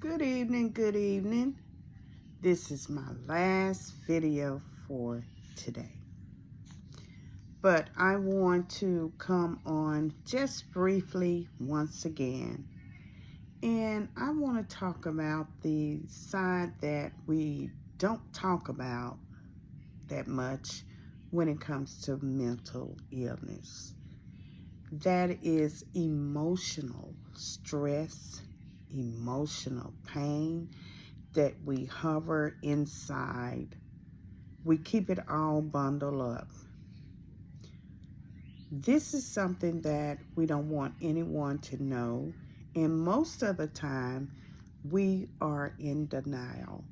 Good evening, good evening. This is my last video for today. But I want to come on just briefly once again. And I want to talk about the side that we don't talk about that much when it comes to mental illness. That is emotional stress, emotional pain that we hover inside. We keep it all bundled up. This is something that we don't want anyone to know, and most of the time we are in denial.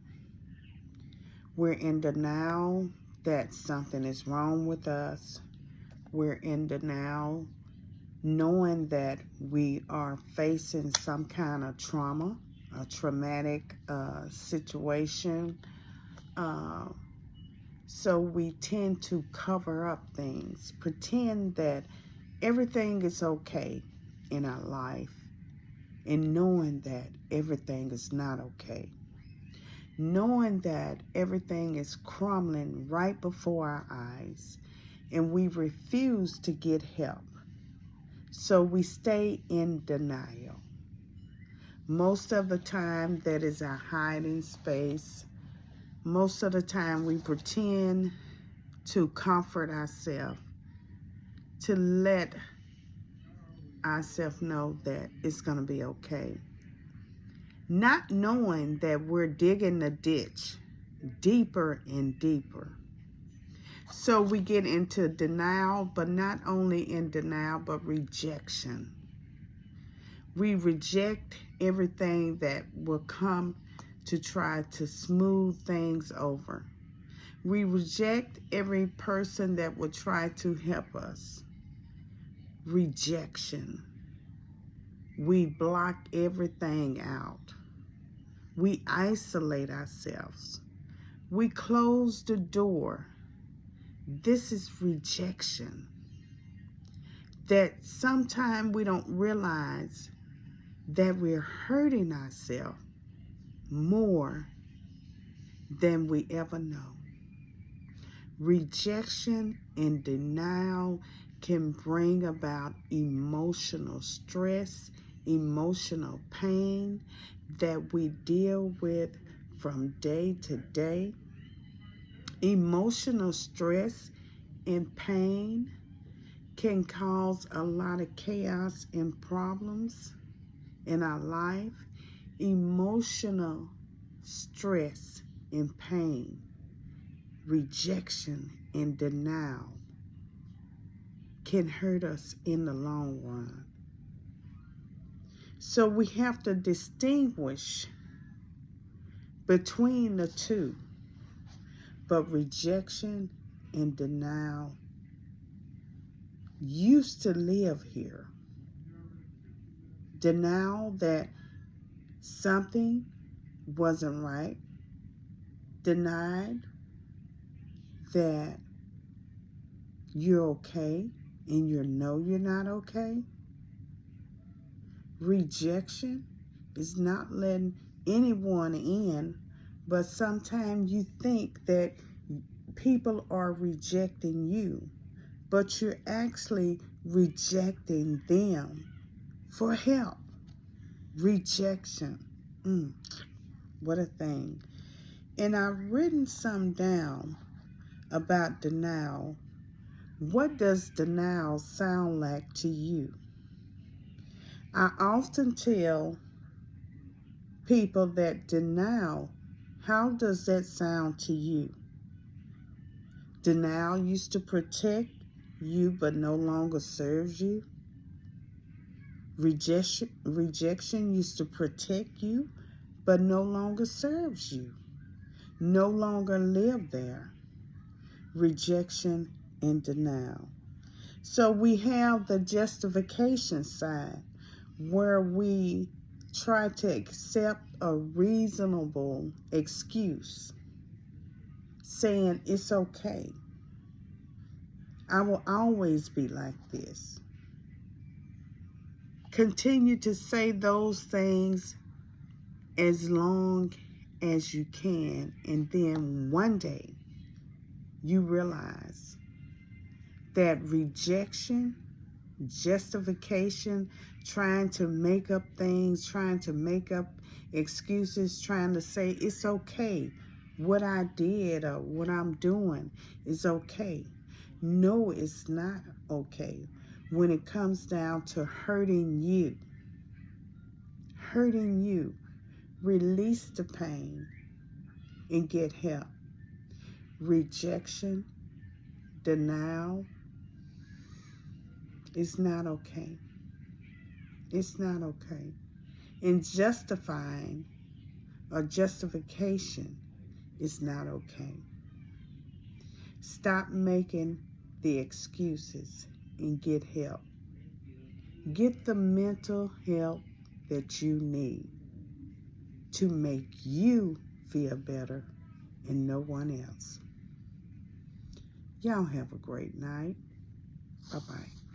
We're in denial that something is wrong with us. We're in denial knowing that we are facing some kind of trauma, a traumatic situation. So we tend to cover up things, pretend that everything is okay in our life, and knowing that everything is not okay. Knowing that everything is crumbling right before our eyes, and we refuse to get help. So we stay in denial. Most of the time, that is our hiding space. Most of the time, we pretend to comfort ourselves, to let ourselves know that it's going to be okay. Not knowing that we're digging the ditch deeper and deeper. So we get into denial, but not only in denial, but rejection. We reject everything that will come to try to smooth things over. We reject every person that will try to help us. Rejection. We block everything out. We isolate ourselves. We close the door. This is rejection. That sometimes we don't realize that we're hurting ourselves more than we ever know. Rejection and denial can bring about emotional stress, emotional pain that we deal with from day to day. Emotional stress and pain can cause a lot of chaos and problems in our life. Emotional stress and pain, rejection and denial can hurt us in the long run. So we have to distinguish between the two. But rejection and denial used to live here. Denial that something wasn't right. Denied that you're okay and you know you're not okay. Rejection is not letting anyone in, but sometimes you think that people are rejecting you, but you're actually rejecting them for help. Rejection. What a thing. And I've written some down about denial. What does denial sound like to you? I often tell people that denial, how does that sound to you? Denial used to protect you but no longer serves you. Rejection used to protect you but no longer serves you. No longer live there. Rejection and denial. So we have the justification side where we try to accept a reasonable excuse, saying it's okay. I will always be like this. Continue to say those things as long as you can, and then one day you realize that rejection, justification, trying to make up things, trying to make up excuses, trying to say it's okay, what I did or what I'm doing is okay. No, it's not okay when it comes down to hurting you. Hurting you. Release the pain and get help. Rejection, denial, it's not okay. It's not okay. And justifying or justification is not okay. Stop making the excuses and get help. Get the mental help that you need to make you feel better and no one else. Y'all have a great night. Bye-bye.